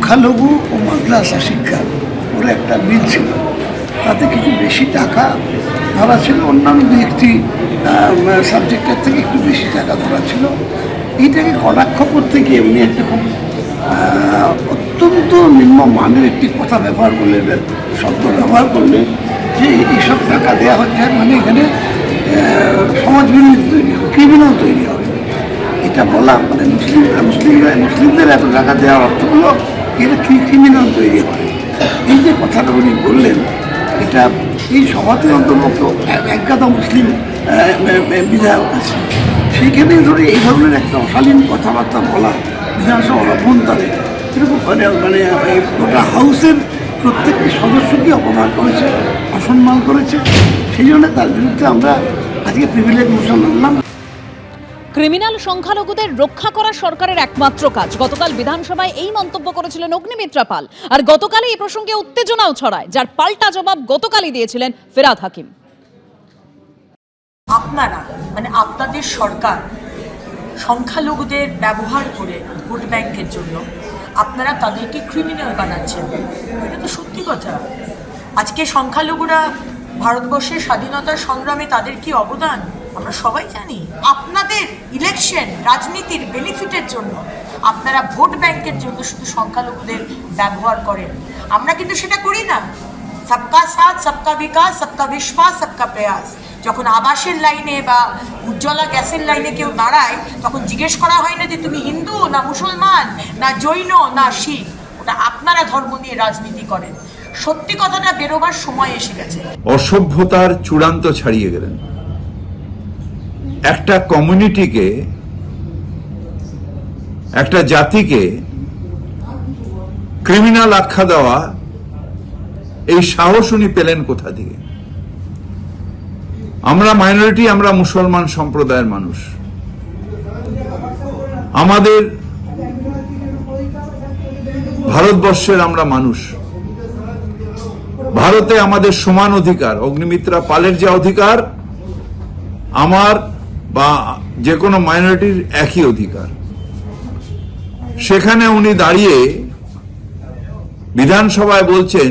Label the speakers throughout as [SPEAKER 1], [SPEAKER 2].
[SPEAKER 1] সংখ্যালঘু ও মাদ্রাসা শিক্ষা ওরা একটা বিল ছিল, তাতে কিছু বেশি টাকা ধরা ছিল, অন্যান্য দু একটি সাবজেক্টের থেকে একটু বেশি টাকা ধরা ছিল। এইটাকে কটাক্ষ করতে গিয়ে এমনি একটা খুব অত্যন্ত নিম্ন মানের একটি কথা ব্যবহার করলেন, শব্দ ব্যবহার করলেন যে এইসব টাকা দেওয়া হচ্ছে মানে এখানে সমাজবিরোধী তৈরি হবে, ক্রিমিনাল তৈরি হবে। এটা বলা মানে মুসলিমদের এত টাকা দেওয়ার অর্থ হলো এটা ক্রিমিনাল তৈরি হয়। এই যে কথাটা উনি বললেন, এটা এই সভাতে অন্তর্ভুক্ত একগাদা মুসলিম বিধায়ক আছে, সেইখানে ধরে এই ধরনের একটা অশালীন কথাবার্তা বলা বিধানসভার অভ্যন্তরে এরকম মানে গোটা হাউসের প্রত্যেকটি সদস্যকে অপমান করেছে, অসম্মান করেছে। সেই জন্য তার বিরুদ্ধে আমরা আজকে প্রিভিলেজ মোশন আনলাম।
[SPEAKER 2] ক্রিমিনাল সংখ্যালঘুদের রক্ষা করা সরকারের একমাত্র কাজ। গতকাল বিধানসভায় এই মন্তব্য করেছিলেন অগ্নিমিত্রা পাল, আর গতকালই এই প্রসঙ্গে উত্তেজনাও ছড়ায়, যার পাল্টা জবাব গতকালই দিয়েছিলেন ফেরাদ হাকিম।
[SPEAKER 3] আপনারা মানে আপনাদের সরকার সংখ্যালঘুদের ব্যবহার করে ভোট ব্যাংকের জন্য আপনারা তাদেরকে ক্রিমিনাল বানাচ্ছেন, এটা তো সত্যি কথা। আজকে সংখ্যালঘুরা ভারতবর্ষের স্বাধীনতার সংগ্রামে তাদের কি অবদান আমরা সবাই জানি। আপনাদের ইলেকশন রাজনীতির বেনিফিটের জন্য আপনারা ভোট ব্যাংকের জন্য শুধু সংখ্যালঘুদের ব্যবহার করেন। আমরা কিন্তু সেটা করি না। সবকা সাথ, সবকা বিকাশ, সবকা বিশ্বাস, সবকা প্রয়াস। যখন আবাসের লাইনে বা উজ্জ্বলা গ্যাসের লাইনে কেউ দাঁড়ায়, তখন জিজ্ঞেস করা হয় না যে তুমি হিন্দু না মুসলমান না জৈন না শিখ। ওটা আপনারা ধর্ম নিয়ে রাজনীতি করেন। সত্যি কথাটা বেরোবার সময় এসে গেছে।
[SPEAKER 4] অসভ্যতার চূড়ান্ত ছাড়িয়ে গেলেন। একটা কমিউনিটিকে, একটা জাতিকে ক্রিমিনাল আখ্যা দেওয়া, এই সাহস উনি পেলেন কোথা থেকে? আমরা মাইনরিটি, আমরা মুসলমান সম্প্রদায়ের মানুষ। আমাদের ভারতবর্ষের আমরা মানুষ। ভারতে আমাদের সমান অধিকার। অগ্নিমিত্রা পালের যে অধিকার, আমার বা যে কোনো মাইনরিটির একই অধিকার। সেখানে উনি দাঁড়িয়ে বিধানসভায় বলছেন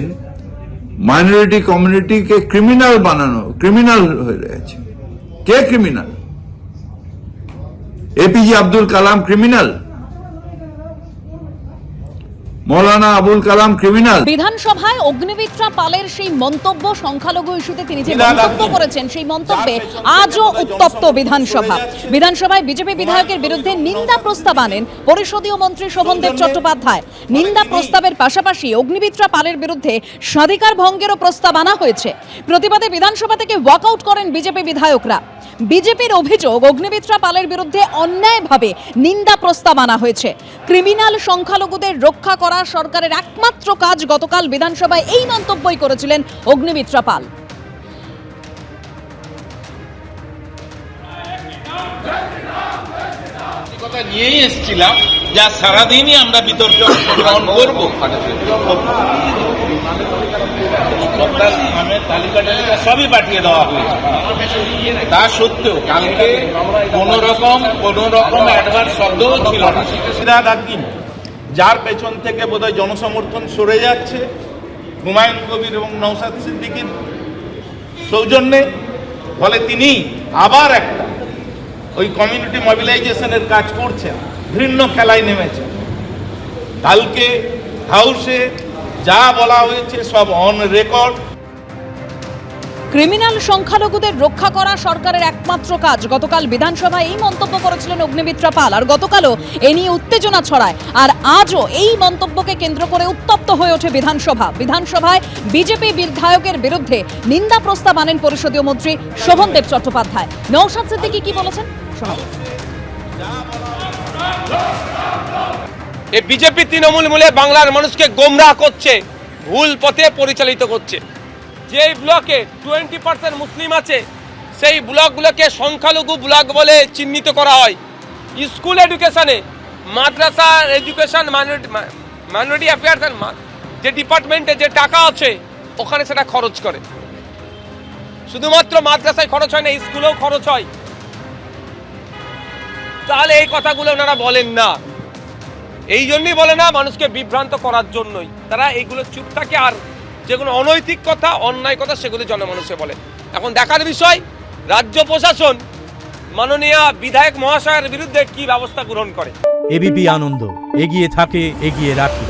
[SPEAKER 4] মাইনরিটি কমিউনিটিকে ক্রিমিনাল বানানো, ক্রিমিনাল হয়ে রয়েছে। কে criminal? APJ Abdul Kalam criminal? Maulana Abul Kalam criminal?
[SPEAKER 2] বিধানসভায় অগ্নিমিত্রা পালের সেই মন্তব্য, সংখ্যালঘু ইস্যুতে তিনি যে মন্তব্য করেছেন, সেই মন্তব্যে আজও উত্তপ্ত বিধানসভা। বিধানসভায় বিজেপি বিধায়কের বিরুদ্ধে নিন্দা প্রস্তাব আনেন পরিষদীয় মন্ত্রী শোভনদেব চট্টোপাধ্যায়। নিন্দা প্রস্তাবের পাশাপাশি অগ্নিমিত্রা পালের বিরুদ্ধে স্বাধিকার ভঙ্গেরও প্রস্তাব আনা হয়েছে। প্রতিবাদে বিধানসভা থেকে ওয়াকআউট করেন বিজেপি বিধায়করা। বিজেপির অভিযোগ, অগ্নিমিত্রা পালের বিরুদ্ধে অন্যায়ভাবে নিন্দা প্রস্তাব আনা হয়েছে। ক্রিমিনাল সংখ্যালঘুদের রক্ষা করা সরকারের একমাত্র কাজ। গতকাল বিধানসভায় এই মন্তব্যই করেছিলেন অগ্নিমিত্রা পাল।
[SPEAKER 5] কথা নিয়েই এসেছিলাম, যা সারাদিনই আমরা বিতর্কে অংশগ্রহণ করবো। তালিকা সবই পাঠিয়ে দেওয়া হয়েছে। তা সত্ত্বেও কালকে কোন রকম অ্যাডভান্স শব্দও ছিল না। ফেরাদ হাকিম, যার পেছন থেকে বোধহয় জনসমর্থন সরে যাচ্ছে হুমায়ুন কবির এবং নওশাদ সিদ্দিকীর সৌজন্যে, ফলে তিনি আবার একটা ওই কমিউনিটি মোবিলাইজেশনের কাজ করছেন, ঘৃণ্য খেলায় নেমেছেন। কালকে হাউসে যা বলা হয়েছে সব অন রেকর্ড।
[SPEAKER 2] ক্রিমিনাল সংখ্যালঘুদের রক্ষা করা সরকারের একমাত্র কাজ। গতকাল বিধানসভায় এই মন্তব্য করেছিলেন অগ্নিমিত্রা পাল, আর গতকালও এ নিয়ে উত্তেজনা ছড়ায়। আর আজও এই মন্তব্যকে কেন্দ্র করে উত্তপ্ত হয়ে ওঠে বিধানসভা। বিধানসভায় বিজেপি বিধায়কের বিরুদ্ধে নিন্দা প্রস্তাব আনেন পরিষদীয় মন্ত্রী শোভনদেব চট্টোপাধ্যায়। নওশাদ সিদ্দিকী কি বলেছেন শোনাবো।
[SPEAKER 6] এই বিজেপি তৃণমূল মিলে বাংলার মানুষকে গোমরাহ করছে, ভুল পথে পরিচালিত করছে। যেই ব্লকে 20% মুসলিম আছে, সেই ব্লকগুলোকে সংখ্যালঘু ব্লক বলে চিহ্নিত করা হয়। স্কুল এডুকেশনে, মাদ্রাসা এডুকেশন, মাইনরিটি অ্যাফেয়ার্স যে ডিপার্টমেন্টে যে টাকা আছে ওখানে সেটা খরচ করে। শুধুমাত্র মাদ্রাসায় খরচ হয় না, স্কুলেও খরচ হয়। তাহলে এই কথাগুলো ওনারা বলেন না। এই জন্যই বলে না মানুষকে বিভ্রান্ত করার জন্যই তারা এইগুলো চুপ থাকে, আর যেগুলো অনৈতিক কথা অন্যায় কথা সেগুলো জনমানুষে বলে। এখন দেখার বিষয় রাজ্য প্রশাসন মাননীয় বিধায়ক মহাশয়ের বিরুদ্ধে কি ব্যবস্থা গ্রহণ করে।
[SPEAKER 7] এবিপি আনন্দ, এগিয়ে থাকে, এগিয়ে রাখে।